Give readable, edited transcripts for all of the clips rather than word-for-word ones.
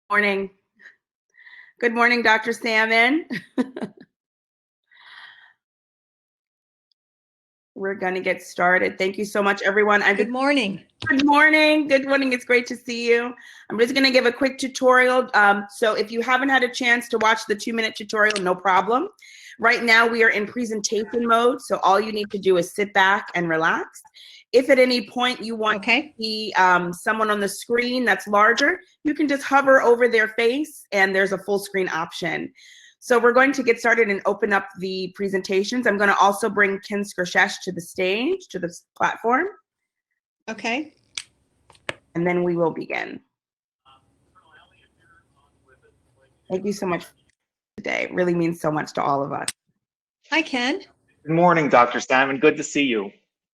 Morning. Good morning, Dr. Salmon. We're going to get started. Thank you so much, everyone. Good morning. Good morning. Good morning. It's great to see you. I'm just going to give a quick tutorial. So if you haven't had a chance to watch the 2-minute tutorial, no problem. Right now, we are in presentation mode, so all you need to do is sit back and relax. If at any point you want to see someone on the screen that's larger, you can just hover over their face, and there's a full screen option. So we're going to get started and open up the presentations. I'm going to also bring Ken Skrzesh to the stage, to the platform. Okay. And then we will begin. Thank you so much for today. It really means so much to all of us. Hi, Ken. Good morning, Dr. Salmon. Good to see you.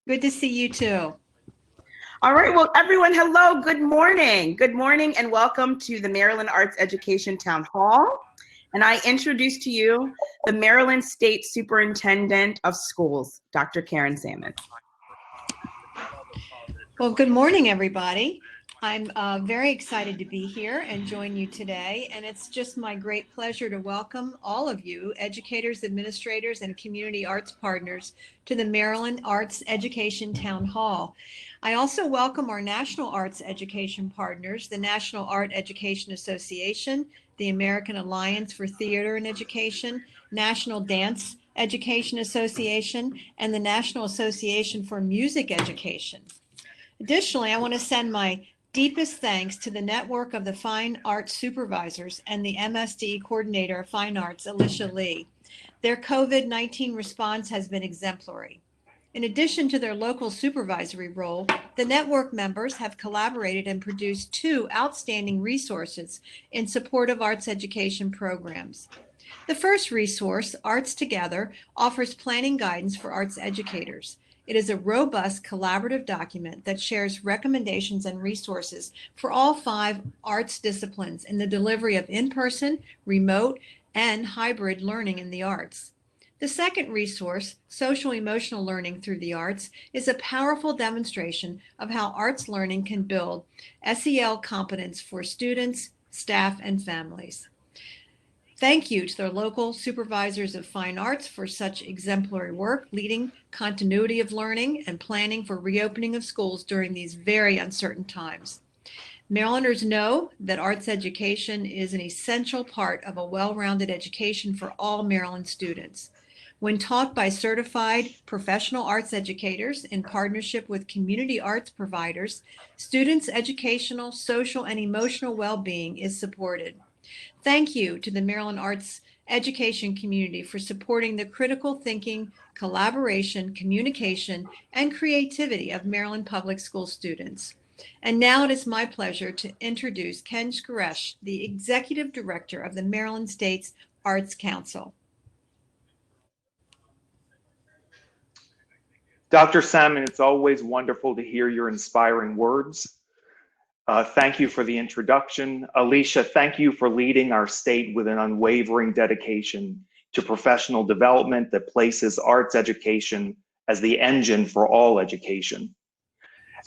Good to see you too. All right, well, everyone, hello, good morning. Good morning and welcome to the Maryland Arts Education Town Hall. And I introduce to you the Maryland State Superintendent of Schools, Dr. Karen Salmon. Well, good morning, everybody. I'm very excited to be here and join you today. And it's just my great pleasure to welcome all of you, educators, administrators, and community arts partners to the Maryland Arts Education Town Hall. I also welcome our national arts education partners, the National Art Education Association, the American Alliance for Theater and Education, National Dance Education Association, and the National Association for Music Education. Additionally, I want to send my deepest thanks to the network of the Fine Arts Supervisors and the MSD Coordinator of Fine Arts, Alicia Lee. Their COVID-19 response has been exemplary. In addition to their local supervisory role, the network members have collaborated and produced 2 outstanding resources in support of arts education programs. The first resource, Arts Together, offers planning guidance for arts educators. It is a robust collaborative document that shares recommendations and resources for all 5 arts disciplines in the delivery of in-person, remote, and hybrid learning in the arts. The second resource, Social Emotional Learning Through the Arts, is a powerful demonstration of how arts learning can build SEL competence for students, staff, and families. Thank you to their local supervisors of fine arts for such exemplary work, leading continuity of learning and planning for reopening of schools during these very uncertain times. Marylanders know that arts education is an essential part of a well-rounded education for all Maryland students. When taught by certified professional arts educators in partnership with community arts providers, students' educational, social, and emotional well-being is supported. Thank you to the Maryland Arts education community for supporting the critical thinking, collaboration, communication, and creativity of Maryland Public School students. And now it is my pleasure to introduce Ken Skrzesh, the Executive Director of the Maryland State's Arts Council. Dr. Salmon, it's always wonderful to hear your inspiring words. Thank you for the introduction. Alicia, thank you for leading our state with an unwavering dedication to professional development that places arts education as the engine for all education.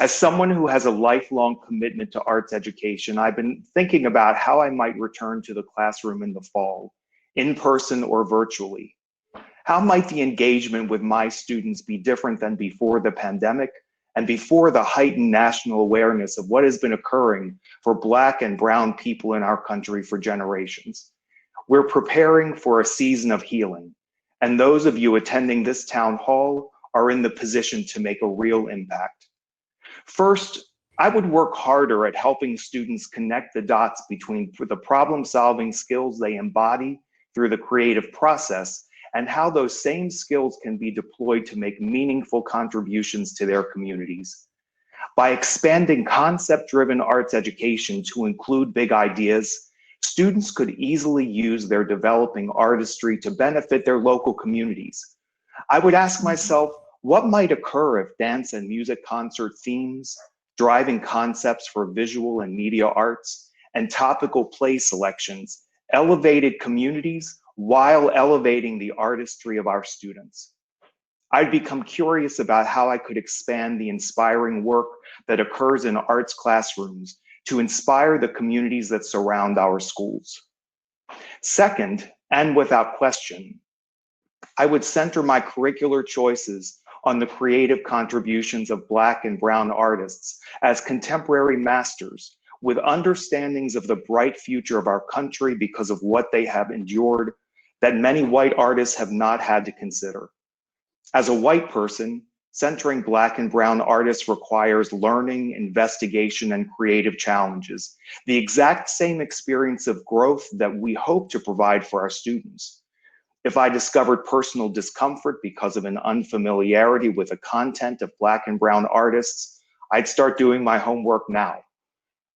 As someone who has a lifelong commitment to arts education, I've been thinking about how I might return to the classroom in the fall, in person or virtually. How might the engagement with my students be different than before the pandemic and before the heightened national awareness of what has been occurring for Black and Brown people in our country for generations? We're preparing for a season of healing, and those of you attending this town hall are in the position to make a real impact. First, I would work harder at helping students connect the dots between the problem-solving skills they embody through the creative process and how those same skills can be deployed to make meaningful contributions to their communities. By expanding concept-driven arts education to include big ideas, students could easily use their developing artistry to benefit their local communities. I would ask myself, what might occur if dance and music concert themes, driving concepts for visual and media arts, and topical play selections elevated communities while elevating the artistry of our students? I'd become curious about how I could expand the inspiring work that occurs in arts classrooms to inspire the communities that surround our schools. Second, and without question, I would center my curricular choices on the creative contributions of Black and Brown artists as contemporary masters with understandings of the bright future of our country because of what they have endured that many white artists have not had to consider. As a white person, centering Black and Brown artists requires learning, investigation, and creative challenges, the exact same experience of growth that we hope to provide for our students. If I discovered personal discomfort because of an unfamiliarity with the content of Black and Brown artists, I'd start doing my homework now.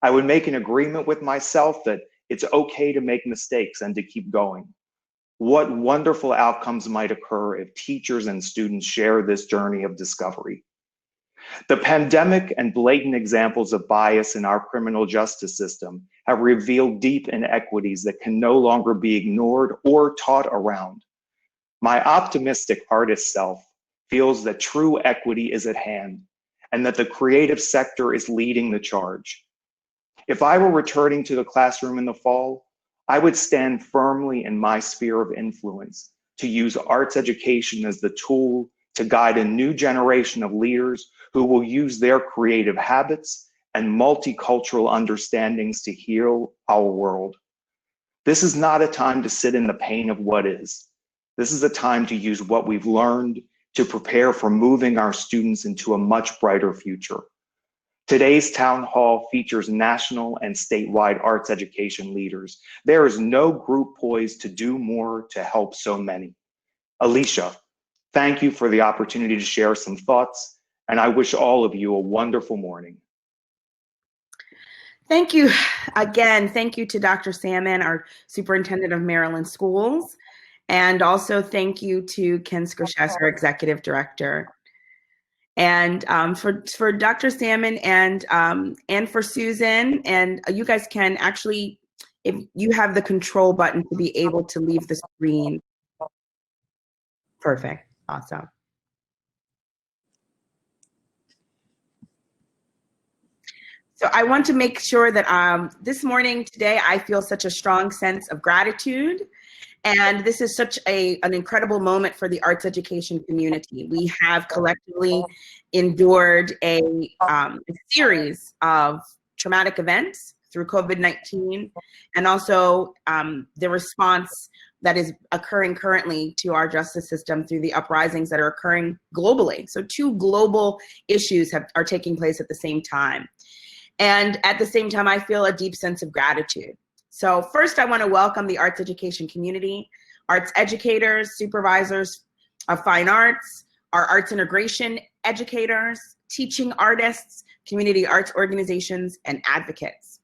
I would make an agreement with myself that it's okay to make mistakes and to keep going. What wonderful outcomes might occur if teachers and students share this journey of discovery. The pandemic and blatant examples of bias in our criminal justice system have revealed deep inequities that can no longer be ignored or taught around. My optimistic artist self feels that true equity is at hand and that the creative sector is leading the charge. If I were returning to the classroom in the fall, I would stand firmly in my sphere of influence to use arts education as the tool to guide a new generation of leaders who will use their creative habits and multicultural understandings to heal our world. This is not a time to sit in the pain of what is. This is a time to use what we've learned to prepare for moving our students into a much brighter future. Today's town hall features national and statewide arts education leaders. There is no group poised to do more to help so many. Alicia, thank you for the opportunity to share some thoughts, and I wish all of you a wonderful morning. Thank you again. Thank you to Dr. Salmon, our Superintendent of Maryland Schools, and also thank you to Ken Skrzysz, our Executive Director. And for Dr. Salmon and for Susan, and you guys can actually, if you have the control button to be able to leave the screen. Perfect, awesome. So I want to make sure that this morning, today, I feel such a strong sense of gratitude. And this is such an incredible moment for the arts education community. We have collectively endured a series of traumatic events through COVID-19, and also the response that is occurring currently to our justice system through the uprisings that are occurring globally. So 2 global issues are taking place at the same time. And at the same time, I feel a deep sense of gratitude. So first, I want to welcome the arts education community, arts educators, supervisors of fine arts, our arts integration educators, teaching artists, community arts organizations, and advocates.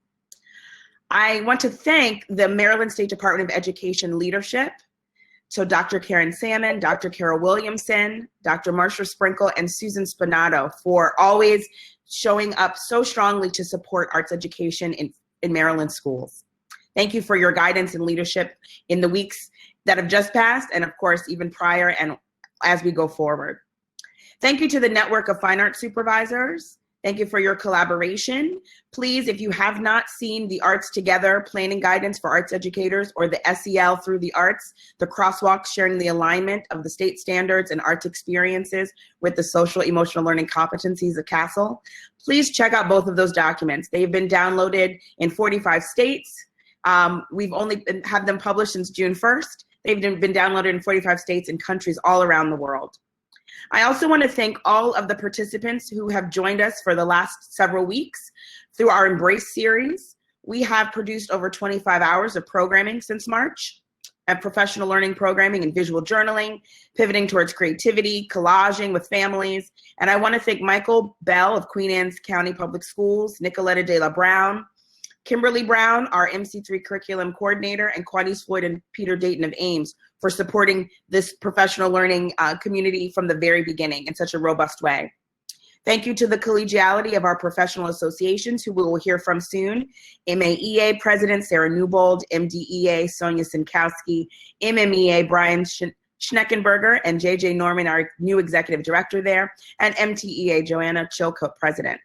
I want to thank the Maryland State Department of Education leadership, so Dr. Karen Salmon, Dr. Carol Williamson, Dr. Marsha Sprinkle, and Susan Spinato for always showing up so strongly to support arts education in Maryland schools. Thank you for your guidance and leadership in the weeks that have just passed, and of course, even prior and as we go forward. Thank you to the Network of Fine Arts Supervisors. Thank you for your collaboration. Please, if you have not seen the Arts Together Planning Guidance for Arts Educators or the SEL Through the Arts, the crosswalks sharing the alignment of the state standards and arts experiences with the social emotional learning competencies of CASEL, please check out both of those documents. They've been downloaded in 45 states. We've only had them published since June 1st. They've been downloaded in 45 states and countries all around the world. I also want to thank all of the participants who have joined us for the last several weeks through our Embrace series. We have produced over 25 hours of programming since March, of professional learning programming and visual journaling, pivoting towards creativity, collaging with families. And I want to thank Michael Bell of Queen Anne's County Public Schools, Nicoletta De La Brown, Kimberly Brown, our MC3 curriculum coordinator, and Quanice Floyd and Peter Dayton of Ames for supporting this professional learning community from the very beginning in such a robust way. Thank you to the collegiality of our professional associations, who we will hear from soon. MAEA President Sarah Newbold, MDEA Sonia Sinkowski, MMEA Brian Schneckenberger, and JJ Norman, our new executive director there, and MTEA Joanna Chilcote, President.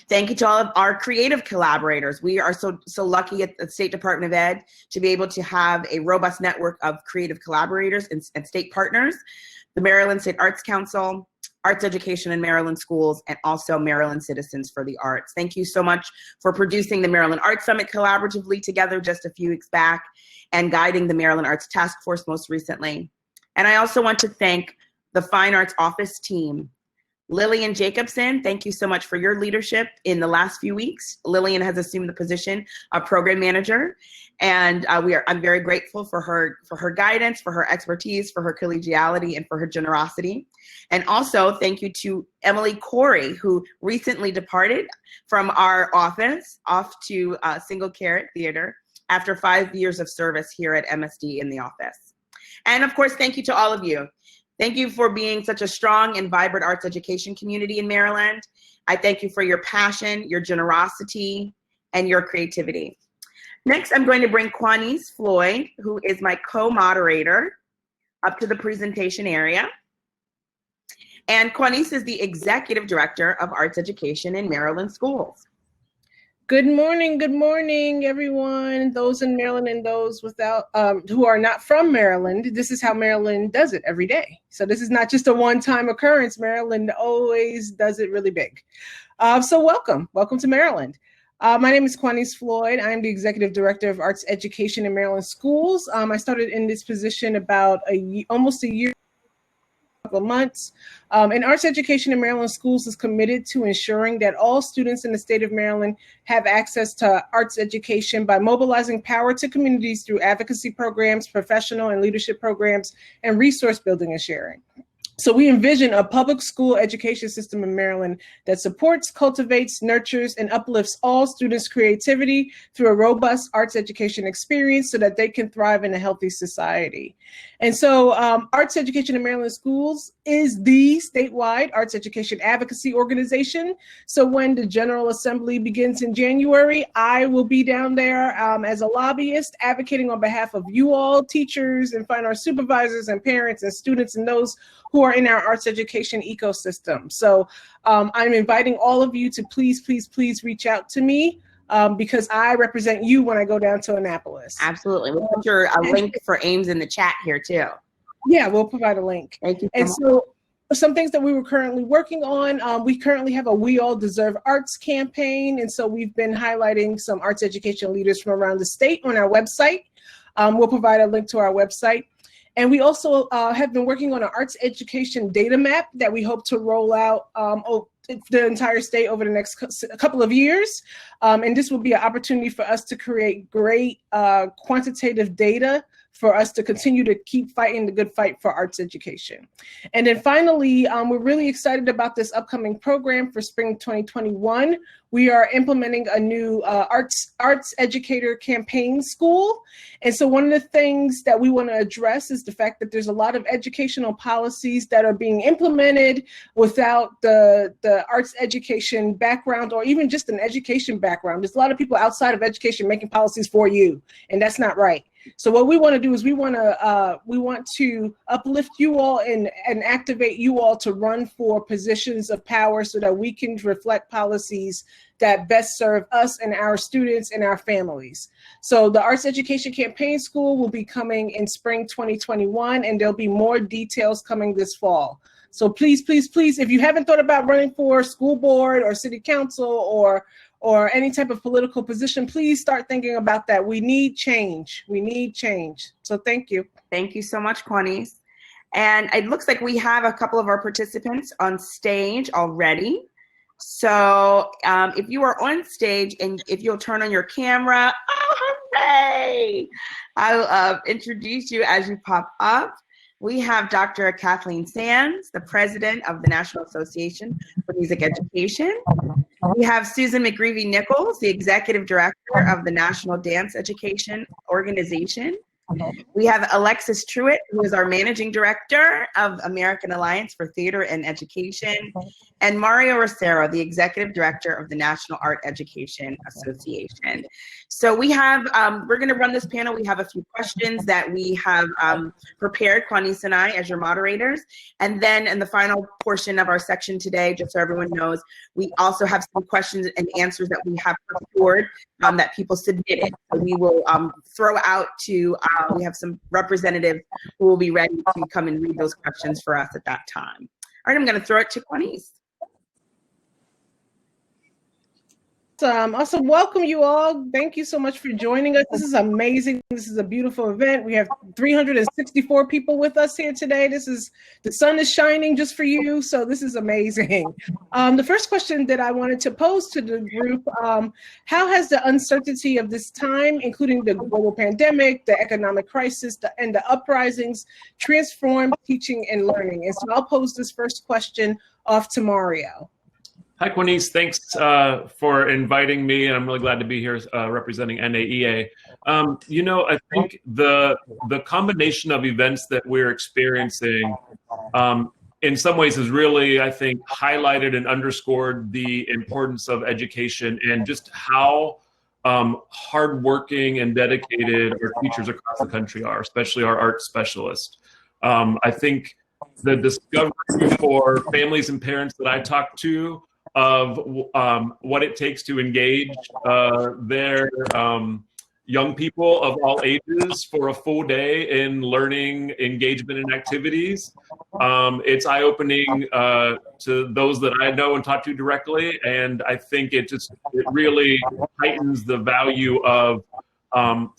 Thank you to all of our creative collaborators. We are so lucky at the State Department of Ed to be able to have a robust network of creative collaborators and state partners, the Maryland State Arts Council, Arts Education in Maryland Schools, and also Maryland Citizens for the Arts. Thank you so much for producing the Maryland Arts Summit collaboratively together just a few weeks back and guiding the Maryland Arts Task Force most recently. And I also want to thank the Fine Arts Office team. Lillian Jacobson, thank you so much for your leadership in the last few weeks. Lillian has assumed the position of program manager, and I'm very grateful for her guidance, for her expertise, for her collegiality, and for her generosity. And also thank you to Emily Corey, who recently departed from our office off to Single Carrot Theater after 5 years of service here at MSD in the office. And of course, thank you to all of you. Thank you for being such a strong and vibrant arts education community in Maryland. I thank you for your passion, your generosity, and your creativity. Next, I'm going to bring Quanice Floyd, who is my co-moderator, up to the presentation area. And Quanice is the Executive Director of Arts Education in Maryland Schools. Good morning, everyone. Those in Maryland and those without, who are not from Maryland. This is how Maryland does it every day. So this is not just a one-time occurrence. Maryland always does it really big. So welcome to Maryland. My name is Quanice Floyd. I'm the Executive Director of Arts Education in Maryland Schools. I started in this position about almost a year. Of months. And Arts Education in Maryland Schools is committed to ensuring that all students in the state of Maryland have access to arts education by mobilizing power to communities through advocacy programs, professional and leadership programs, and resource building and sharing. So we envision a public school education system in Maryland that supports, cultivates, nurtures, and uplifts all students' creativity through a robust arts education experience so that they can thrive in a healthy society. And so Arts Education in Maryland Schools is the statewide arts education advocacy organization. So when the General Assembly begins in January, I will be down there as a lobbyist advocating on behalf of you all, teachers and fine arts supervisors and parents and students and those who are in our arts education ecosystem. So I'm inviting all of you to please reach out to me because I represent you when I go down to Annapolis. Absolutely. We'll put a link for AIMS in the chat here too. Yeah, we'll provide a link. Thank you. So some things that we were currently working on, we currently have a We All Deserve Arts campaign. And so we've been highlighting some arts education leaders from around the state on our website. We'll provide a link to our website. And we also have been working on an arts education data map that we hope to roll out the entire state over the next couple of years. And this will be an opportunity for us to create great quantitative data for us to continue to keep fighting the good fight for arts education. And then finally, we're really excited about this upcoming program for spring 2021. We are implementing a new arts educator campaign school. And so one of the things that we want to address is the fact that there's a lot of educational policies that are being implemented without the arts education background or even just an education background. There's a lot of people outside of education making policies for you, and that's not right. So what we want to do is we want to uplift you all and activate you all to run for positions of power so that we can reflect policies that best serve us and our students and our families. So the Arts Education Campaign School will be coming in spring 2021, and there'll be more details coming this fall. So please, if you haven't thought about running for school board or city council or any type of political position, please start thinking about that. We need change. So thank you. Thank you so much, Quanice. And it looks like we have a couple of our participants on stage already. So if you are on stage and if you'll turn on your camera, oh, hooray! I'll introduce you as you pop up. We have Dr. Kathleen Sands, the president of the National Association for Music Education. We have Susan McGreevy-Nichols, the executive director of the National Dance Education Organization. We have Alexis Truitt, who is our managing director of American Alliance for Theater and Education. and Mario Rosero, the Executive Director of the National Art Education Association. So we have, we're going to run this panel. We have a few questions that we have prepared, Quanice and I, as your moderators. And then in the final portion of our section today, just so everyone knows, we also have some questions and answers that we have procured that people submitted. So we will throw out to, we have some representatives who will be ready to come and read those questions for us at that time. All right, I'm going to throw it to Quanice. Also, welcome you all. Thank you so much for joining us. This is amazing. This is a beautiful event. We have 364 people with us here today. The sun is shining just for you, so this is amazing. The first question that I wanted to pose to the group, how has the uncertainty of this time, including the global pandemic, the economic crisis, and the uprisings, transformed teaching and learning? And so I'll pose this first question off to Mario. Hi, Quanice. Thanks for inviting me, and I'm really glad to be here representing NAEA. I think the combination of events that we're experiencing in some ways has really, I think, highlighted and underscored the importance of education and just how hardworking and dedicated our teachers across the country are, especially our art specialists. I think the discovery for families and parents that I talk to of what it takes to engage their young people of all ages for a full day in learning, engagement, and activities. It's eye-opening to those that I know and talk to directly, and I think it really heightens the value of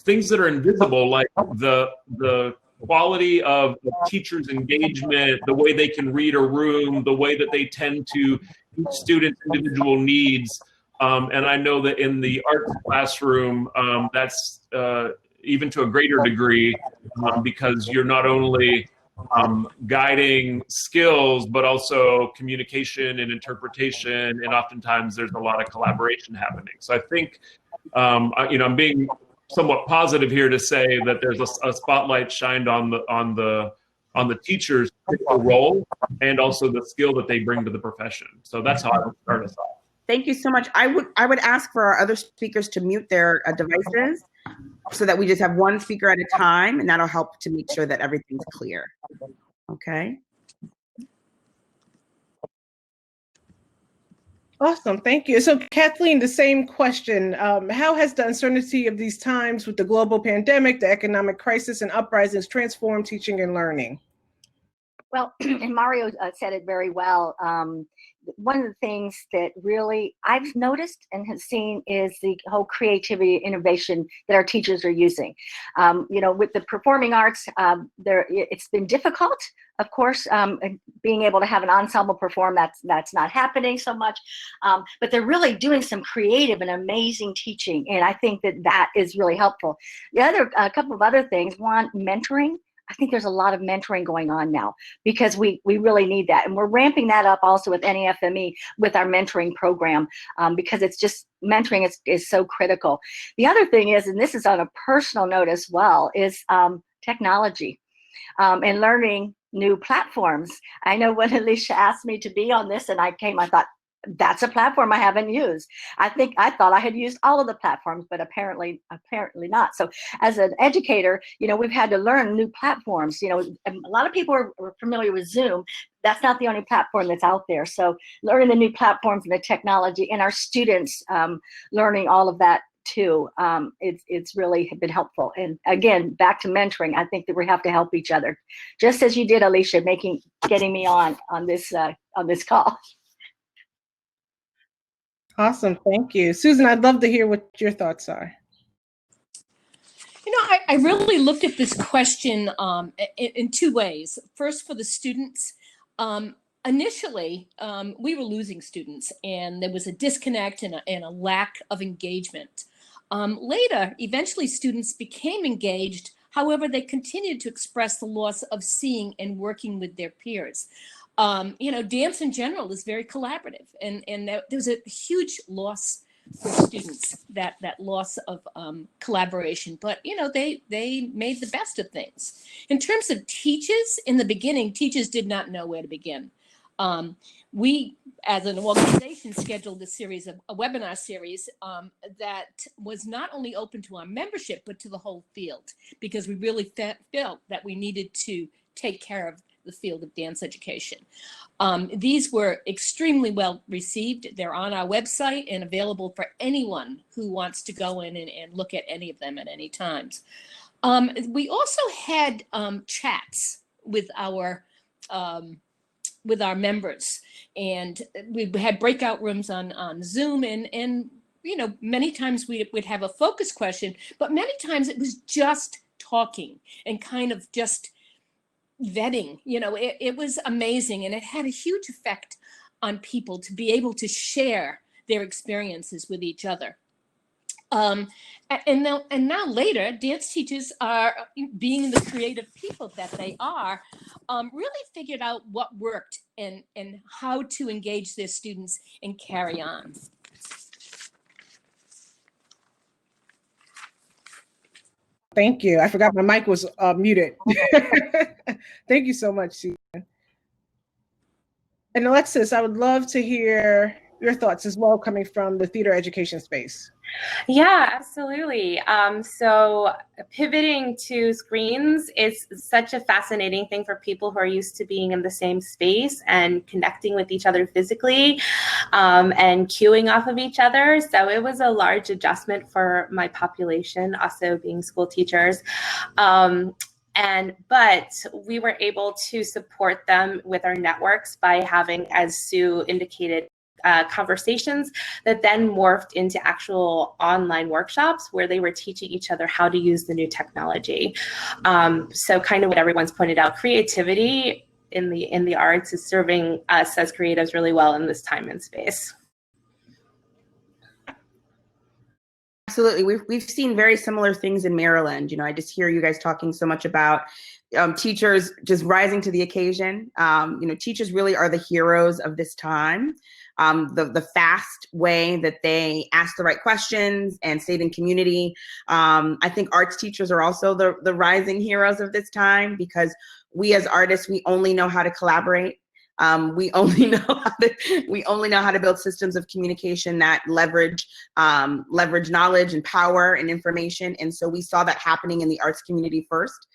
things that are invisible, like the quality of the teachers' engagement, the way they can read a room, the way that they tend to each student's individual needs. And I know that in the art classroom, that's even to a greater degree because you're not only guiding skills, but also communication and interpretation. And oftentimes there's a lot of collaboration happening. So I think, I'm being somewhat positive here to say that there's a spotlight shined on the teacher's role and also the skill that they bring to the profession. So that's how I would start us off. Thank you so much. I would ask for our other speakers to mute their devices so that we just have one speaker at a time, and that'll help to make sure that everything's clear. Okay. Awesome, thank you. So Kathleen, the same question. How has the uncertainty of these times with the global pandemic, the economic crisis, and uprisings transformed teaching and learning? Well, and Mario said it very well. One of the things that really I've noticed and have seen is the whole creativity and innovation that our teachers are using. With the performing arts, it's been difficult, of course, being able to have an ensemble perform, that's not happening so much, but they're really doing some creative and amazing teaching, and I think that is really helpful. A couple of other things, one, mentoring. I think there's a lot of mentoring going on now because we really need that. And we're ramping that up also with NAFME with our mentoring program because it's just mentoring is so critical. The other thing is, and this is on a personal note as well, is technology and learning new platforms. I know when Alicia asked me to be on this and I thought, that's a platform I haven't used. I thought I had used all of the platforms, but apparently not. So as an educator, we've had to learn new platforms. A lot of people are familiar with Zoom. That's not the only platform that's out there. So learning the new platforms and the technology, and our students learning all of that too. It's really been helpful. And again, back to mentoring, I think that we have to help each other, just as you did, Alicia, getting me on this call. Awesome, thank you. Susan, I'd love to hear what your thoughts are. I really looked at this question in two ways. First, for the students, initially, we were losing students and there was a disconnect and a lack of engagement. Later, eventually students became engaged. However, they continued to express the loss of seeing and working with their peers. Dance in general is very collaborative, and there's a huge loss for students, that loss of collaboration. But they made the best of things. In terms of teachers, in the beginning, teachers did not know where to begin. we, as an organization, scheduled a webinar series that was not only open to our membership, but to the whole field, because we really felt that we needed to take care of the field of dance education. These were extremely well received. They're on our website and available for anyone who wants to go in and look at any of them at any times. We also had chats with our members, and we had breakout rooms on Zoom, and you know, many times we'd have a focus question, but many times it was just talking and kind of just vetting. You know, it was amazing, and it had a huge effect on people to be able to share their experiences with each other. And now later, dance teachers are, being the creative people that they are, really figured out what worked and how to engage their students and carry on. Thank you. I forgot my mic was muted. Thank you so much, Susan. And Alexis, I would love to hear your thoughts as well, coming from the theater education space. Yeah, absolutely. So pivoting to screens is such a fascinating thing for people who are used to being in the same space and connecting with each other physically, and cueing off of each other. So it was a large adjustment for my population, also being school teachers. But we were able to support them with our networks by having, as Sue indicated, conversations that then morphed into actual online workshops where they were teaching each other how to use the new technology. So kind of what everyone's pointed out, creativity in the arts is serving us as creatives really well in this time and space. Absolutely. We've seen very similar things in Maryland. You know, I just hear you guys talking so much about teachers just rising to the occasion. You know, teachers really are the heroes of this time. The fast way that they ask the right questions and stayed in community. I think arts teachers are also the rising heroes of this time, because we as artists, we only know how to collaborate. We only know how to build systems of communication that leverage knowledge and power and information. And so we saw that happening in the arts community first.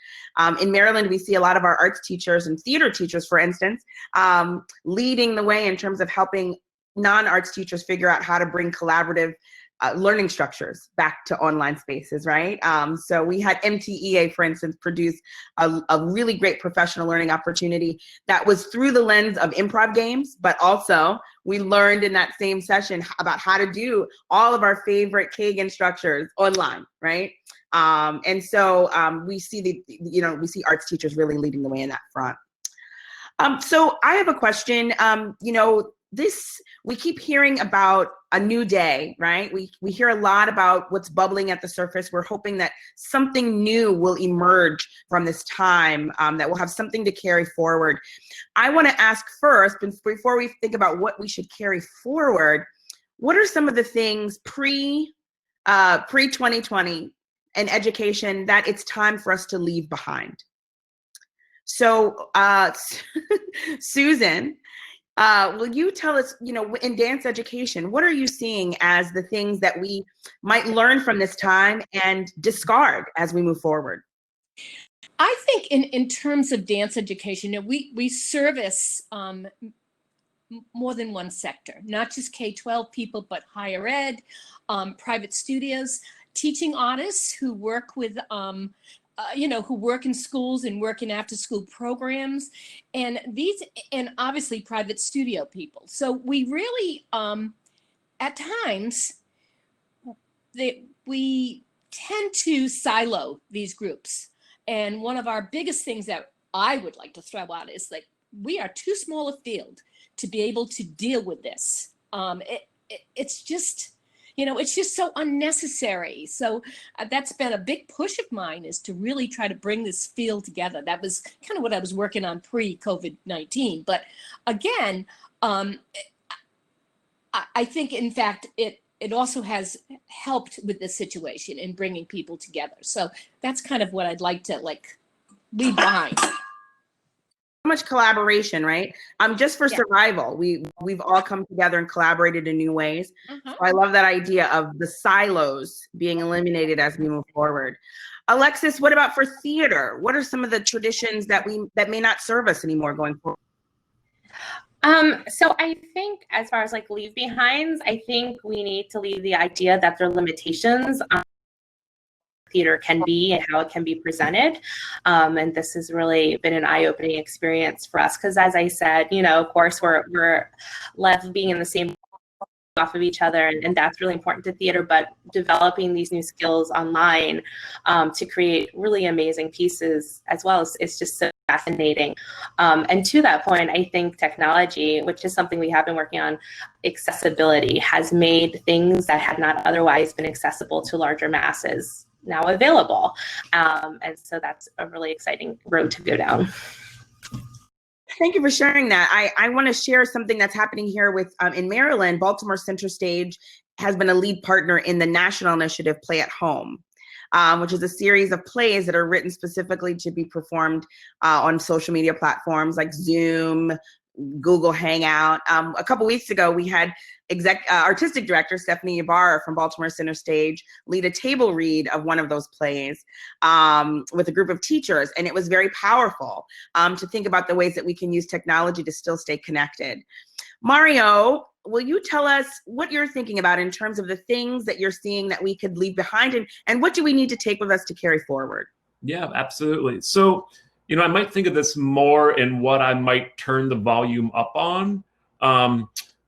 In Maryland, we see a lot of our arts teachers and theater teachers, for instance, leading the way in terms of helping non-arts teachers figure out how to bring collaborative learning structures back to online spaces, right? So we had MTEA, for instance, produce a really great professional learning opportunity that was through the lens of improv games, but also we learned in that same session about how to do all of our favorite Kagan structures online, right? And so we see we see arts teachers really leading the way in that front. So I have a question. We keep hearing about a new day, right? We hear a lot about what's bubbling at the surface. We're hoping that something new will emerge from this time, that will have something to carry forward. I want to ask first, before we think about what we should carry forward, what are some of the things pre-2020 in education that it's time for us to leave behind? So, Susan, will you tell us, in dance education, what are you seeing as the things that we might learn from this time and discard as we move forward? I think in terms of dance education, we service more than one sector, not just K-12 people, but higher ed, private studios, teaching artists who work with who work in schools and work in after-school programs, and obviously private studio people. So we really, at times, we tend to silo these groups. And one of our biggest things that I would like to throw out is like, we are too small a field to be able to deal with this. It's just, it's just so unnecessary. So that's been a big push of mine, is to really try to bring this field together. That was kind of what I was working on pre-COVID-19. But again, I think, in fact, it also has helped with this situation in bringing people together. So that's kind of what I'd like to leave behind. much collaboration, right? Just for Yeah. survival, we've all come together and collaborated in new ways. Uh-huh. So I love that idea of the silos being eliminated as we move forward. Alexis, what about for theater? What are some of the traditions that may not serve us anymore going forward? So I think as far as like leave behinds, I think we need to leave the idea that there are limitations on theater can be and how it can be presented. And this has really been an eye-opening experience for us because, as I said, you know, of course, we're left being in the same off of each other, and that's really important to theater, but developing these new skills online to create really amazing pieces as well is just so fascinating. And to that point, I think technology, which is something we have been working on, accessibility has made things that had not otherwise been accessible to larger masses now available. And so that's a really exciting road to go down. Thank you for sharing that. I want to share something that's happening here with in Maryland. Baltimore Center Stage has been a lead partner in the national initiative Play at Home, which is a series of plays that are written specifically to be performed on social media platforms like Zoom, Google Hangout. A couple weeks ago, we had artistic director Stephanie Ybarra from Baltimore Center Stage lead a table read of one of those plays with a group of teachers, and it was very powerful to think about the ways that we can use technology to still stay connected. Mario, will you tell us what you're thinking about in terms of the things that you're seeing that we could leave behind, and what do we need to take with us to carry forward? Yeah, absolutely. So, you know, I might think of this more in what I might turn the volume up on.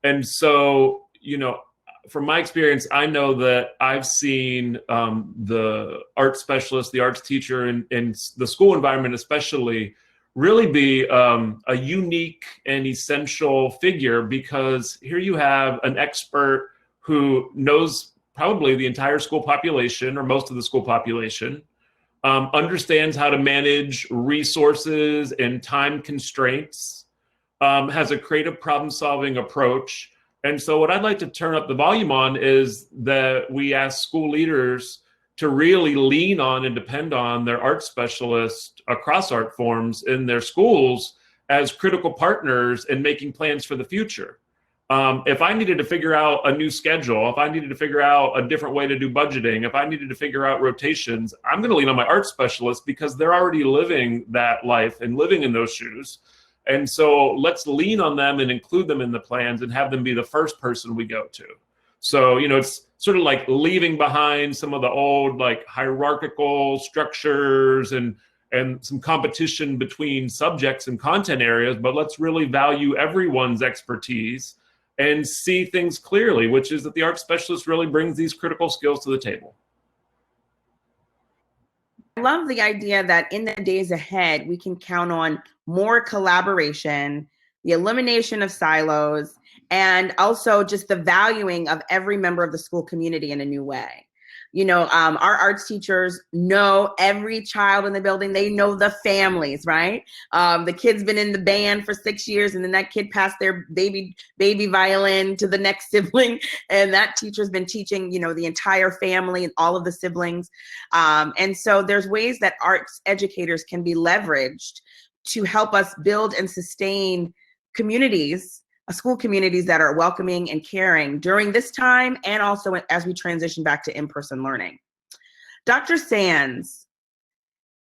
And so, you know, from my experience, I know that I've seen the art specialist, the arts teacher in the school environment especially, really be a unique and essential figure, because here you have an expert who knows probably the entire school population or most of the school population, understands how to manage resources and time constraints, has a creative problem-solving approach. And so what I'd like to turn up the volume on is that we ask school leaders to really lean on and depend on their art specialists across art forms in their schools as critical partners in making plans for the future. If I needed to figure out a new schedule, if I needed to figure out a different way to do budgeting, if I needed to figure out rotations, I'm going to lean on my art specialists because they're already living that life and living in those shoes. And so let's lean on them and include them in the plans and have them be the first person we go to. So, you know, it's sort of like leaving behind some of the old like hierarchical structures and some competition between subjects and content areas, but let's really value everyone's expertise and see things clearly, which is that the art specialist really brings these critical skills to the table. I love the idea that in the days ahead, we can count on more collaboration, the elimination of silos, and also just the valuing of every member of the school community in a new way. You know, our arts teachers know every child in the building. They know the families, right? The kid's been in the band for 6 years, and then that kid passed their baby violin to the next sibling, and that teacher's been teaching, you know, the entire family and all of the siblings. And so there's ways that arts educators can be leveraged to help us build and sustain communities, school communities that are welcoming and caring during this time, and also as we transition back to in-person learning. Dr. Sands,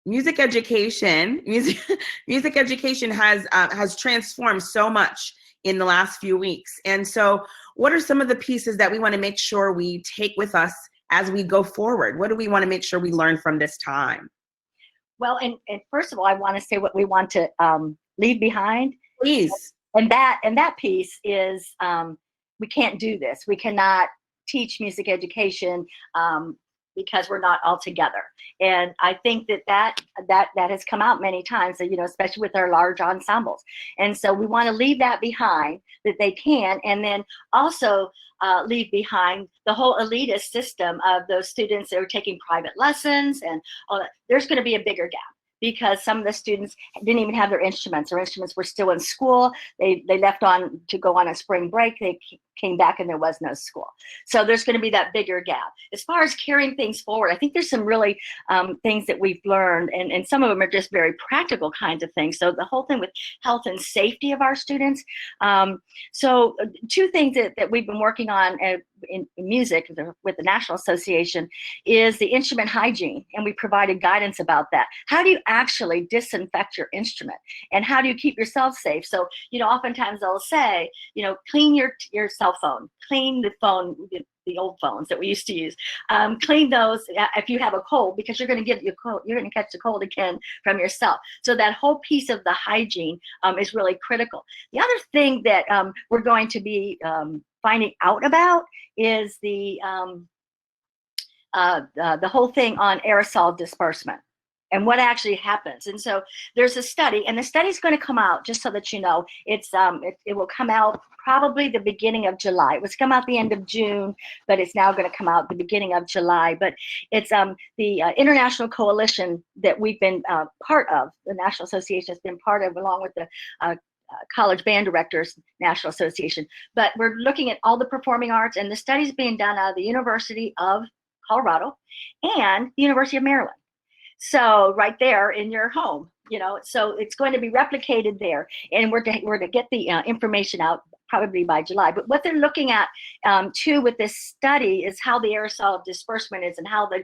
music education has transformed so much in the last few weeks. And so what are some of the pieces that we want to make sure we take with us as we go forward? What do we want to make sure we learn from this time? Well, and first of all, I want to say what we want to leave behind. Please. And that piece is we can't do this. We cannot teach music education because we're not all together. And I think that has come out many times, you know, especially with our large ensembles. And so we want to leave that behind, that they can, and then also leave behind the whole elitist system of those students that are taking private lessons and all that. There's going to be a bigger gap because some of the students didn't even have their instruments. Their instruments were still in school. They left on to go on a spring break. They came back and there was no school. So there's going to be that bigger gap. As far as carrying things forward, I think there's some really things that we've learned, and some of them are just very practical kinds of things. So the whole thing with health and safety of our students. So two things that we've been working on in music with the National Association is the instrument hygiene, and we provided guidance about that. How do you actually disinfect your instrument, and how do you keep yourself safe? So, oftentimes they'll say, clean your cell phone, clean the phone, the old phones that we used to use, clean those if you have a cold, because you're going to catch the cold again from yourself. So that whole piece of the hygiene is really critical. The other thing that we're going to be finding out about is the whole thing on aerosol disbursement and what actually happens. And so there's a study, and the study's going to come out, just so that you know, it will come out probably the beginning of July. It was come out the end of June, but it's now going to come out the beginning of July. But it's the international coalition that we've been part of. The National Association has been part of, along with the College Band Directors National Association. But we're looking at all the performing arts, and the study's being done out of the University of Colorado and the University of Maryland. So right there in your home, so it's going to be replicated there, and we're to get the information out probably by July. But what they're looking at too with this study is how the aerosol disbursement is, and how the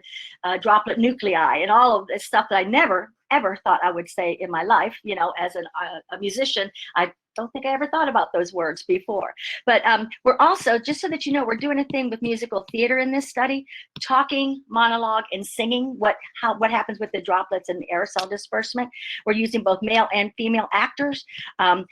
droplet nuclei and all of this stuff that I never ever thought I would say in my life. As a musician, I don't think I ever thought about those words before. But we're also, just so that you know, we're doing a thing with musical theater in this study, talking, monologue, and singing, what happens with the droplets and the aerosol disbursement. We're using both male and female actors.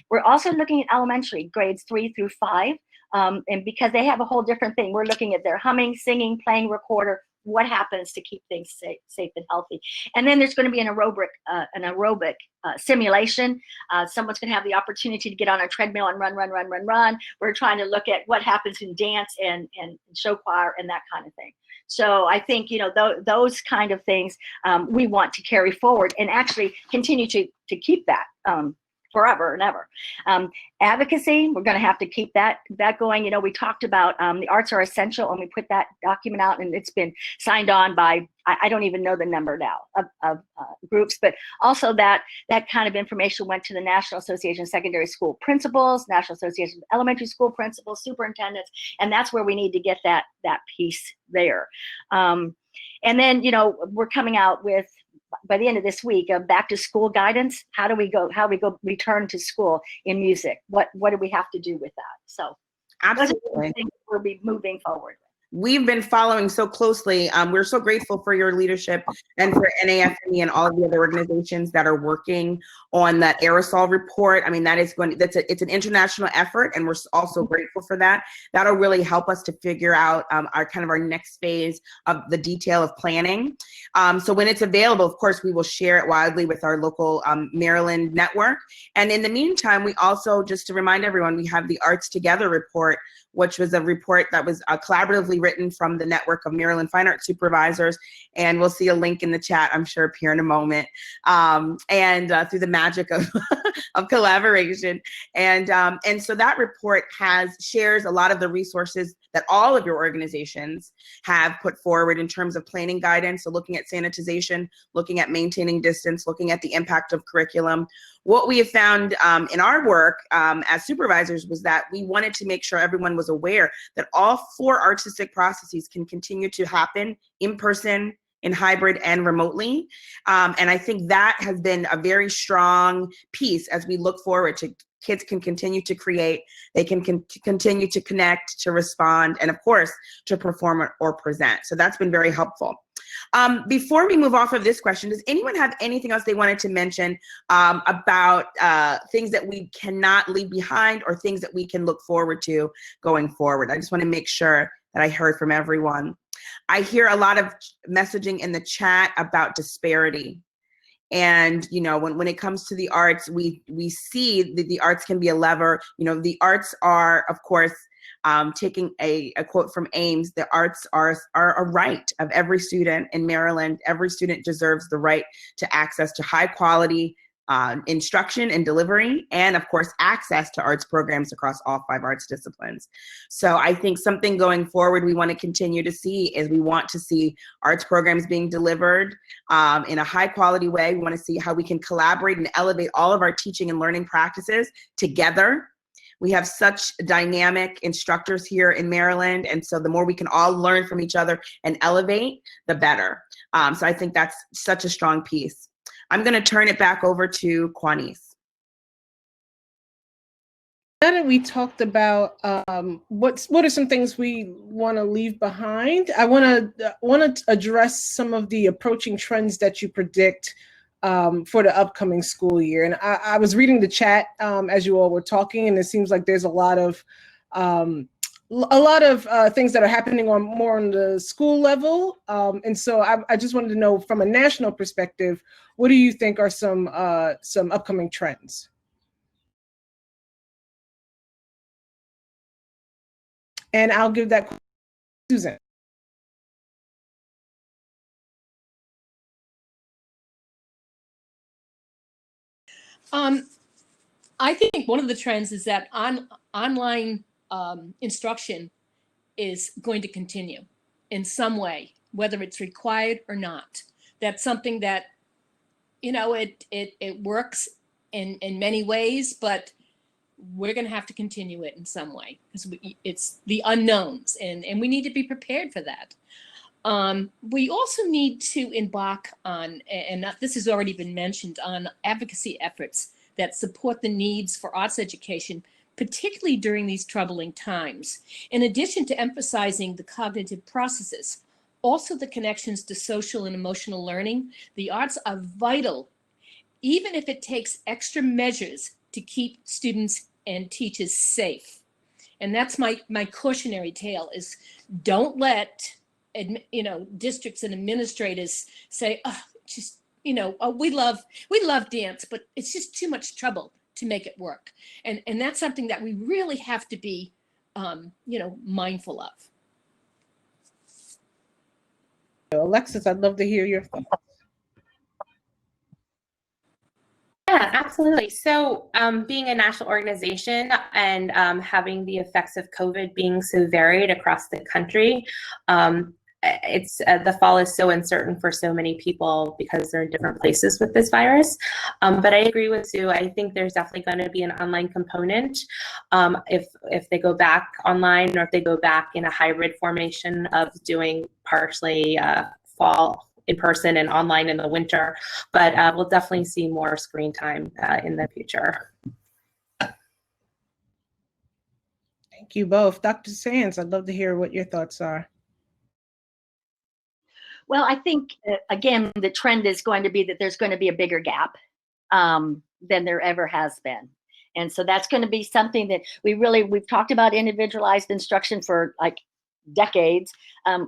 We're also looking at elementary, grades 3 through 5. And because they have a whole different thing, we're looking at their humming, singing, playing recorder, what happens to keep things safe and healthy. And then there's going to be an aerobic simulation. Someone's going to have the opportunity to get on a treadmill and run. We're trying to look at what happens in dance and show choir and that kind of thing. So I think, those kind of things we want to carry forward and actually continue to keep that forever and ever. Advocacy, we're going to have to keep that going. We talked about the arts are essential, and we put that document out, and it's been signed on by, I don't even know the number now of groups, but also that kind of information went to the National Association of Secondary School Principals, National Association of Elementary School Principals, Superintendents, and that's where we need to get that piece there. And then, we're coming out with, by the end of this week, back to school guidance. How do we go return to school in music? What do we have to do with that? So absolutely, we'll be moving forward. We've been following so closely. We're so grateful for your leadership and for NAFME and all of the other organizations that are working on that aerosol report. I mean, it's an international effort, and we're also grateful for that. That'll really help us to figure out our next phase of the detail of planning. So when it's available, of course, we will share it widely with our local Maryland network. And in the meantime, we also, just to remind everyone, we have the Arts Together report, which was a report that was collaboratively written from the network of Maryland Fine Arts Supervisors. And we'll see a link in the chat, I'm sure, appear in a moment. And through the magic of, of collaboration. And so that report shares a lot of the resources that all of your organizations have put forward in terms of planning guidance. So looking at sanitization, looking at maintaining distance, looking at the impact of curriculum. What we have found in our work as supervisors was that we wanted to make sure everyone was aware that all 4 artistic processes can continue to happen in person, in hybrid, and remotely. And I think that has been a very strong piece as we look forward to kids can continue to create, they can continue to connect, to respond, and of course, to perform or present. So that's been very helpful. Before we move off of this question, does anyone have anything else they wanted to mention about things that we cannot leave behind or things that we can look forward to going forward? I just want to make sure that I heard from everyone. I hear a lot of messaging in the chat about disparity. And, when it comes to the arts, we see that the arts can be a lever. The arts are, of course, taking a quote from Ames, the arts are a right of every student in Maryland. Every student deserves the right to access to high quality instruction and delivery, and of course, access to arts programs across all 5 arts disciplines. So I think something going forward we want to continue to see is we want to see arts programs being delivered in a high quality way. We want to see how we can collaborate and elevate all of our teaching and learning practices together. We have such dynamic instructors here in Maryland, and so the more we can all learn from each other and elevate, the better. So I think that's such a strong piece. I'm going to turn it back over to Quanice. Now that we talked about what are some things we want to leave behind, I want to address some of the approaching trends that you predict for the upcoming school year. And I was reading the chat as you all were talking, and it seems like there's a lot of things that are happening more on the school level. And so I just wanted to know, from a national perspective, what do you think are some upcoming trends? And I'll give that to Susan. I think one of the trends is that online instruction is going to continue in some way, whether it's required or not. That's something that, it works in many ways, but we're going to have to continue it in some way because it's the unknowns, and we need to be prepared for that. We also need to embark on, and this has already been mentioned, on advocacy efforts that support the needs for arts education, particularly during these troubling times. In addition to emphasizing the cognitive processes, also the connections to social and emotional learning, the arts are vital, even if it takes extra measures to keep students and teachers safe. And that's my cautionary tale is don't let districts and administrators say, oh, just, we love dance, but it's just too much trouble to make it work. And that's something that we really have to be, mindful of. Alexis, I'd love to hear your thoughts. Yeah, absolutely. So being a national organization and having the effects of COVID being so varied across the country, it's the fall is so uncertain for so many people because they're in different places with this virus. But I agree with Sue. I think there's definitely going to be an online component if they go back online, or if they go back in a hybrid formation of doing partially fall in person and online in the winter. But we'll definitely see more screen time in the future. Thank you both. Dr. Sands, I'd love to hear what your thoughts are. Well, I think, again, the trend is going to be that there's going to be a bigger gap than there ever has been. And so that's going to be something that we've talked about individualized instruction for like decades.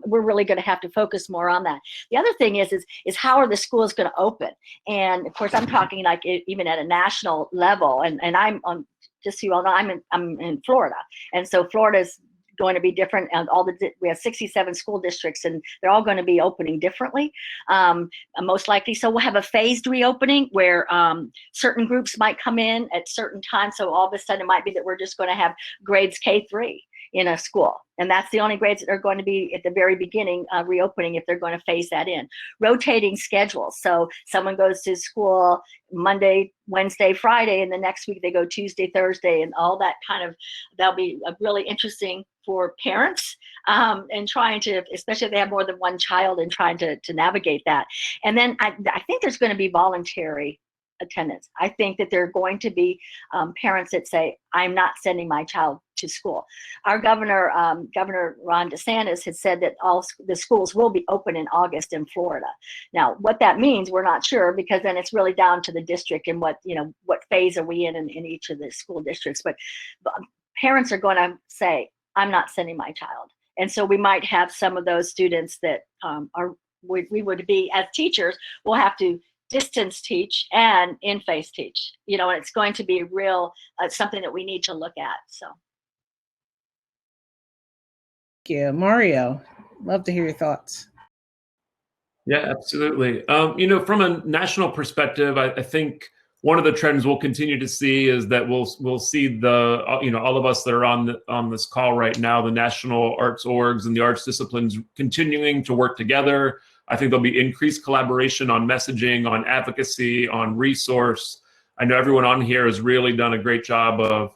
We're really going to have to focus more on that. The other thing is how are the schools going to open? And of course, I'm talking like even at a national level. And I'm on, just so you all know, I'm in Florida. And so Florida's going to be different, and we have 67 school districts, and they're all going to be opening differently, most likely. So we'll have a phased reopening where certain groups might come in at certain times. So all of a sudden it might be that we're just going to have grades K-3 in a school, and that's the only grades that are going to be at the very beginning reopening if they're going to phase that in. Rotating schedules, so someone goes to school Monday, Wednesday, Friday, and the next week they go Tuesday, Thursday, and all that that'll be really interesting for parents and trying to, especially if they have more than one child, and trying to navigate that. And then I think there's going to be voluntary attendance. I think that there are going to be parents that say, I'm not sending my child to school. Our governor, Governor Ron DeSantis, has said that all the schools will be open in August in Florida. Now, what that means, we're not sure, because then it's really down to the district and what phase are we in each of the school districts. But parents are going to say, I'm not sending my child. And so we might have some of those students that we would be, as teachers, we'll have to distance teach and in-face teach, and it's going to be real, something that we need to look at. So. you. Mario, love to hear your thoughts. Yeah, absolutely. From a national perspective, I think one of the trends we'll continue to see is that we'll see the all of us that are on this call right now, the national arts orgs and the arts disciplines continuing to work together. I think there'll be increased collaboration on messaging, on advocacy, on resource. I know everyone on here has really done a great job of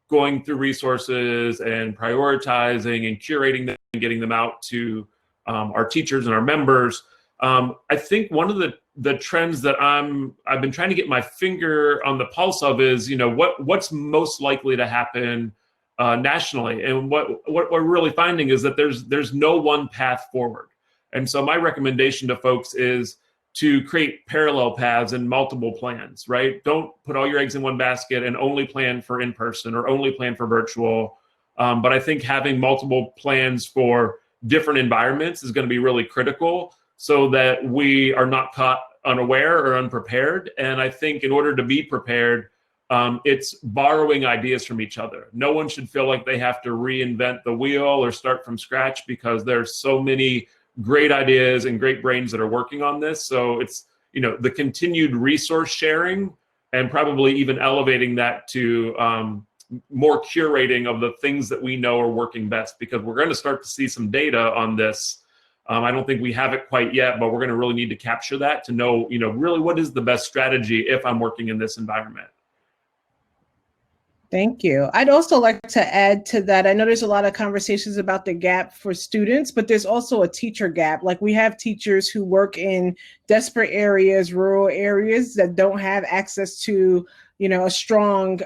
going through resources and prioritizing and curating them and getting them out to our teachers and our members. I think one of the trends that I've been trying to get my finger on the pulse of is, what's most likely to happen nationally. And what we're really finding is that there's no one path forward. And so my recommendation to folks is to create parallel paths and multiple plans, right? Don't put all your eggs in one basket and only plan for in-person or only plan for virtual. But I think having multiple plans for different environments is going to be really critical so that we are not caught unaware or unprepared. And I think in order to be prepared, it's borrowing ideas from each other. No one should feel like they have to reinvent the wheel or start from scratch, because there's so many great ideas and great brains that are working on this. So it's, the continued resource sharing and probably even elevating that to more curating of the things that we know are working best, because we're going to start to see some data on this. I don't think we have it quite yet, but we're going to really need to capture that to know, really what is the best strategy if I'm working in this environment. Thank you. I'd also like to add to that. I know there's a lot of conversations about the gap for students, but there's also a teacher gap. Like, we have teachers who work in desperate areas, rural areas, that don't have access to, a strong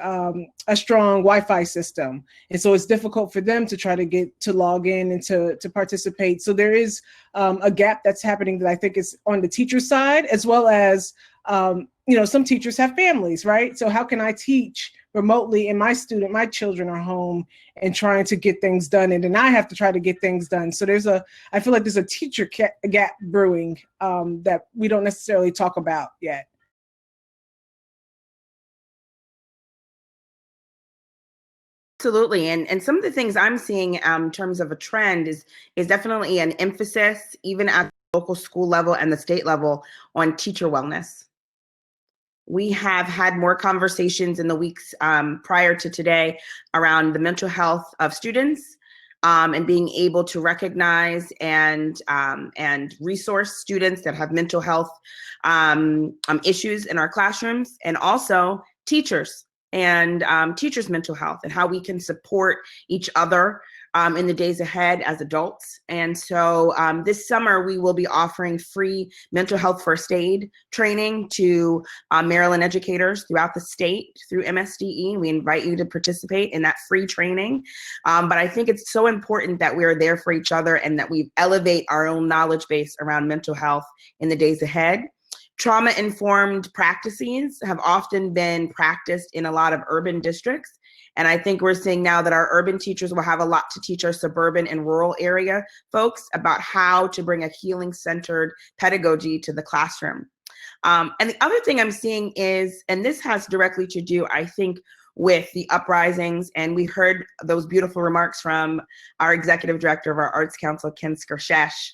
Wi-Fi system. And so it's difficult for them to try to get to log in and to participate. So there is a gap that's happening that I think is on the teacher side, as well as, some teachers have families, right? So how can I teach remotely and my children are home and trying to get things done, and then I have to try to get things done. So I feel like there's a teacher gap brewing that we don't necessarily talk about yet. Absolutely. And some of the things I'm seeing in terms of a trend is definitely an emphasis, even at the local school level and the state level, on teacher wellness. We have had more conversations in the weeks prior to today around the mental health of students, and being able to recognize and resource students that have mental health issues in our classrooms, and also teachers and teachers' mental health, and how we can support each other in the days ahead as adults. And so this summer, we will be offering free mental health first aid training to Maryland educators throughout the state through MSDE. We invite you to participate in that free training. But I think it's so important that we are there for each other and that we elevate our own knowledge base around mental health in the days ahead. Trauma-informed practices have often been practiced in a lot of urban districts. And I think we're seeing now that our urban teachers will have a lot to teach our suburban and rural area folks about how to bring a healing-centered pedagogy to the classroom. And the other thing I'm seeing is, and this has directly to do, I think, with the uprisings, and we heard those beautiful remarks from our executive director of our Arts Council, Ken Skershesh,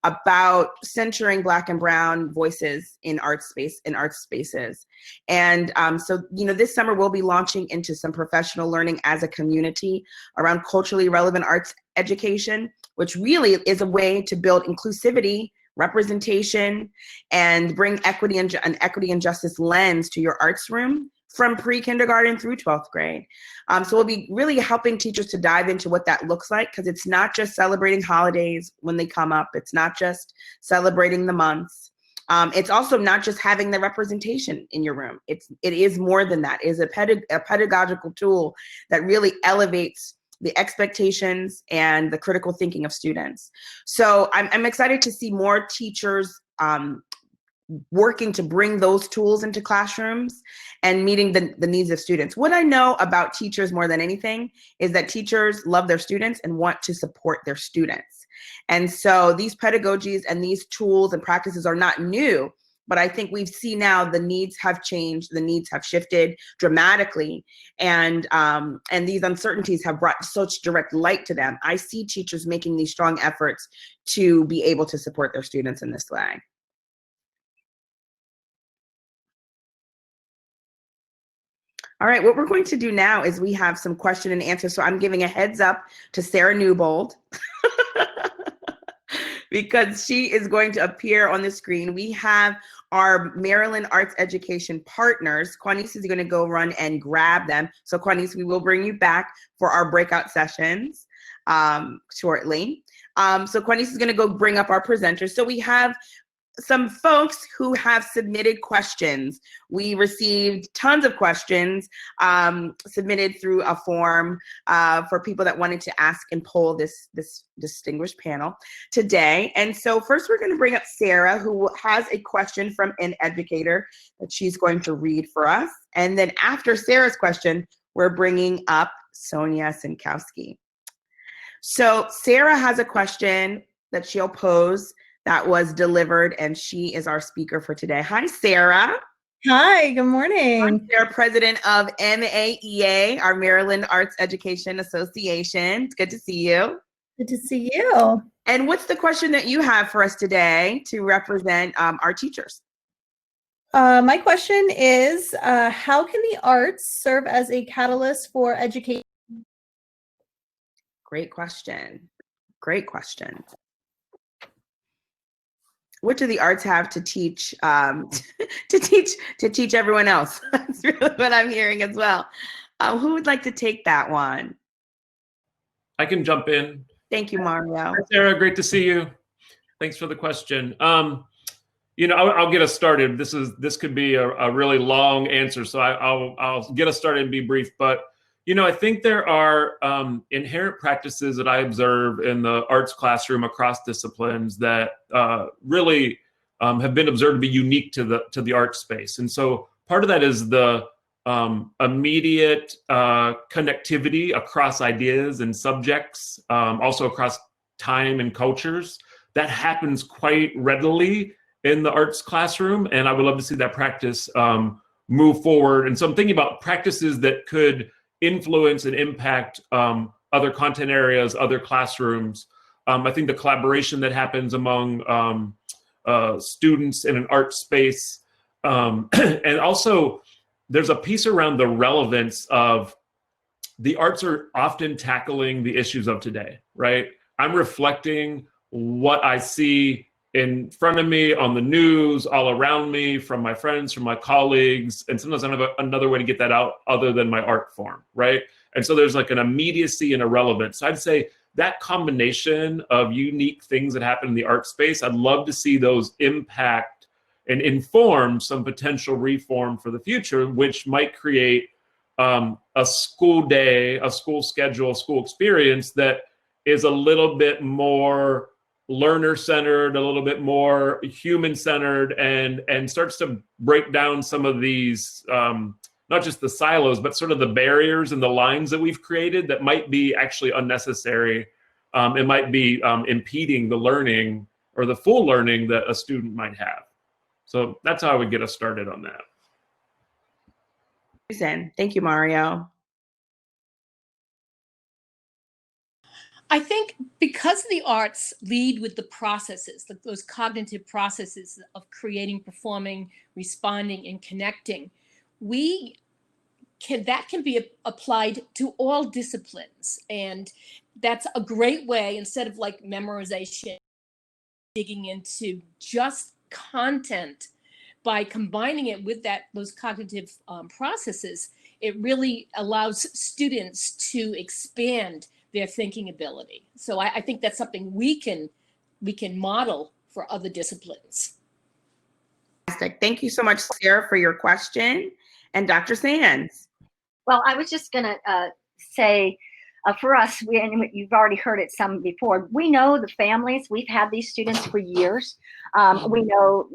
about centering Black and Brown voices in art spaces. And so, this summer we'll be launching into some professional learning as a community around culturally relevant arts education, which really is a way to build inclusivity, representation, and bring equity and justice lens to your arts room from pre-kindergarten through 12th grade. So we'll be really helping teachers to dive into what that looks like, because it's not just celebrating holidays when they come up. It's not just celebrating the months. It's also not just having the representation in your room. It is more than that. It is a pedagogical tool that really elevates the expectations and the critical thinking of students. So I'm excited to see more teachers working to bring those tools into classrooms and meeting the needs of students. What I know about teachers more than anything is that teachers love their students and want to support their students. And so these pedagogies and these tools and practices are not new. but I think we see now the needs have changed, the needs have shifted dramatically, and these uncertainties have brought such direct light to them. I see teachers making these strong efforts to be able to support their students in this way. All right, what we're going to do now is we have some question and answer. So I'm giving a heads up to Sarah Newbold because she is going to appear on the screen. We have our Maryland Arts Education partners. Quanice is going to go run and grab them. So Quanice, we will bring you back for our breakout sessions shortly. So Quanice is going to go bring up our presenters. So we have some folks who have submitted questions. We received tons of questions submitted through a form for people that wanted to ask and poll this distinguished panel today. And so first we're going to bring up Sarah, who has a question from an educator that she's going to read for us. And then after Sarah's question, we're bringing up Sonia Sinkowski. So Sarah has a question that she'll pose that was delivered, and she is our speaker for today. Hi, Sarah. Hi, good morning. I'm Sarah, president of MAEA, our Maryland Arts Education Association. It's good to see you. Good to see you. And what's the question that you have for us today to represent our teachers? My question is, how can the arts serve as a catalyst for education? Great question. Great question. What do the arts have to teach to teach everyone else? That's really what I'm hearing as well. Who would like to take that one? I can jump in. Thank you, Mario. Hi, Sarah, great to see you. Thanks for the question. You know, I'll get us started. This could be a really long answer, so I'll get us started and be brief. But you know, I think there are inherent practices that I observe in the arts classroom across disciplines that really have been observed to be unique to the art space. And so part of that is the immediate connectivity across ideas and subjects, also across time and cultures. That happens quite readily in the arts classroom, and I would love to see that practice move forward. And so I'm thinking about practices that could influence and impact other content areas, other classrooms. I think the collaboration that happens among students in an art space, and also there's a piece around the relevance of the arts are often tackling the issues of today, right? I'm reflecting what I see in front of me on the news, all around me, from my friends, from my colleagues, and sometimes I don't have another way to get that out other than my art form, right? And so there's like an immediacy and a relevance. So I'd say that combination of unique things that happen in the art space, I'd love to see those impact and inform some potential reform for the future, which might create a school day, a school schedule, a school experience that is a little bit more learner-centered, a little bit more human-centered, and starts to break down some of these, not just the silos, but sort of the barriers and the lines that we've created that might be actually unnecessary. It might be impeding the learning or the full learning that a student might have. So that's how I would get us started on that. Thank you, Mario. I think because the arts lead with the processes, those cognitive processes of creating, performing, responding, and connecting, that can be applied to all disciplines. And that's a great way, instead of like memorization, digging into just content, by combining it with those cognitive processes, it really allows students to expand their thinking ability. So I think that's something we can model for other disciplines. Fantastic. Thank you so much, Sarah, for your question. And Dr. Sands. Well, I was just going to say, for us, and you've already heard it some before, we know the families. We've had these students for years. We know,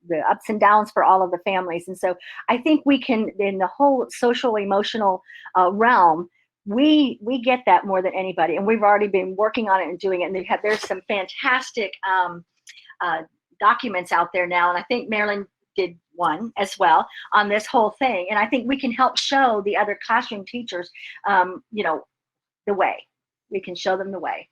the ups and downs for all of the families. And so I think we can, in the whole social, emotional realm, we get that more than anybody. And we've already been working on it and doing it. And there's some fantastic documents out there now. And I think, Marilyn, did one as well on this whole thing. And I think we can help show the other classroom teachers, the way. We can show them the way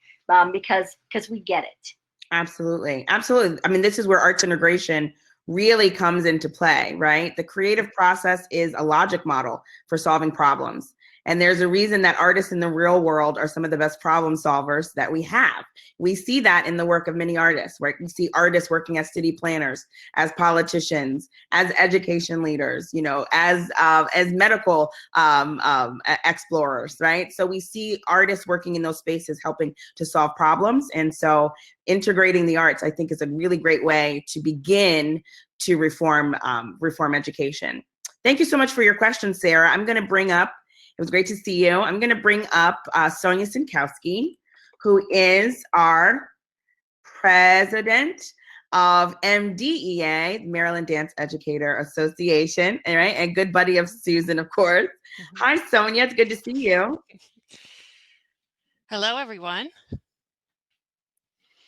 because we get it. Absolutely. Absolutely. I mean, this is where arts integration really comes into play, right? The creative process is a logic model for solving problems. And there's a reason that artists in the real world are some of the best problem solvers that we have. We see that in the work of many artists, right? We see artists working as city planners, as politicians, as education leaders, as medical explorers, right? So we see artists working in those spaces helping to solve problems. And so integrating the arts, I think, is a really great way to begin to reform education. Thank you so much for your question, Sarah. I'm going to bring up, it was great to see you. I'm going to bring up Sonia Sinkowski, who is our president of MDEA, Maryland Dance Educator Association, all right, and good buddy of Susan, of course. Mm-hmm. Hi, Sonia. It's good to see you. Hello, everyone.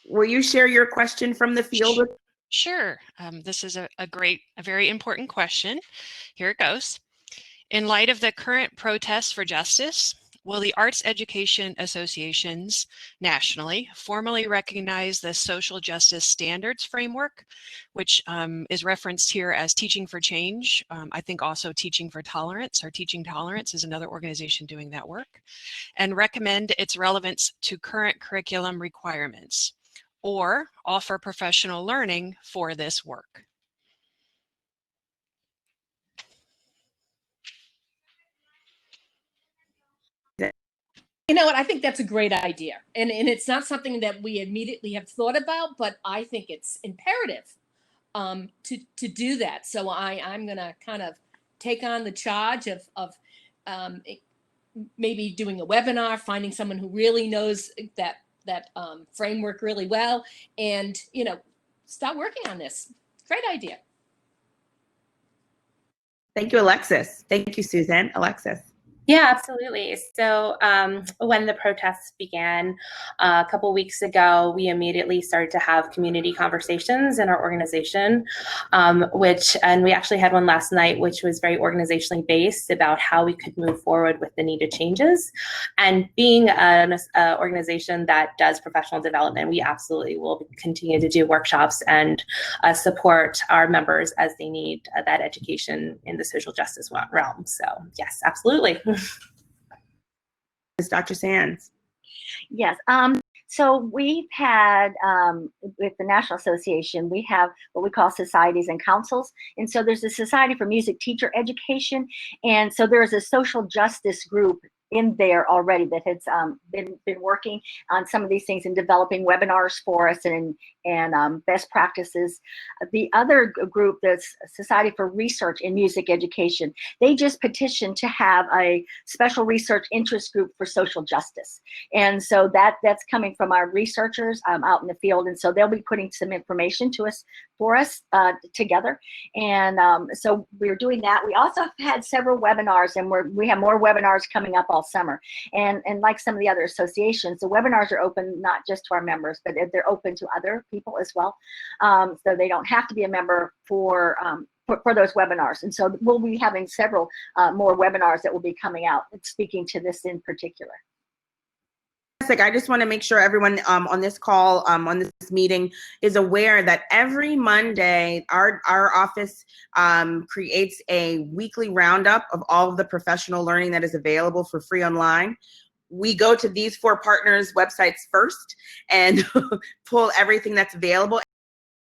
Will you share your question from the field? Sure. This is a very important question. Here it goes. In light of the current protests for justice, will the Arts Education Associations nationally formally recognize the Social Justice Standards Framework, which is referenced here as Teaching for Change? I think also Teaching for Tolerance, or Teaching Tolerance is another organization doing that work, and recommend its relevance to current curriculum requirements, or offer professional learning for this work? You know what? I think that's a great idea. And it's not something that we immediately have thought about, but I think it's imperative to do that. So I'm going to kind of take on the charge of maybe doing a webinar, finding someone who really knows that framework really well, and start working on this. Great idea. Thank you, Alexis. Thank you, Susan. Alexis. Yeah, absolutely. So when the protests began a couple weeks ago, we immediately started to have community conversations in our organization, and we actually had one last night, which was very organizationally based about how we could move forward with the needed changes. And being an organization that does professional development, we absolutely will continue to do workshops and support our members as they need that education in the social justice realm. So yes, absolutely. It's Dr. Sands. Yes. So we've had, with the National Association, we have what we call societies and councils. And so there's a Society for Music Teacher Education. And so there's a social justice group in there already that has been working on some of these things and developing webinars for us and best practices. The other group, the Society for Research in Music Education, they just petitioned to have a special research interest group for social justice. And so that's coming from our researchers out in the field. And so they'll be putting some information for us together. And so we're doing that. We also have had several webinars, and we have more webinars coming up all summer. And like some of the other associations, the webinars are open not just to our members, but they're open to other people as well. So they don't have to be a member for those webinars. And so we'll be having several more webinars that will be coming out speaking to this in particular. I just want to make sure everyone on this call, on this meeting, is aware that every Monday, our office creates a weekly roundup of all of the professional learning that is available for free online. We go to these 4 partners' websites first and pull everything that's available.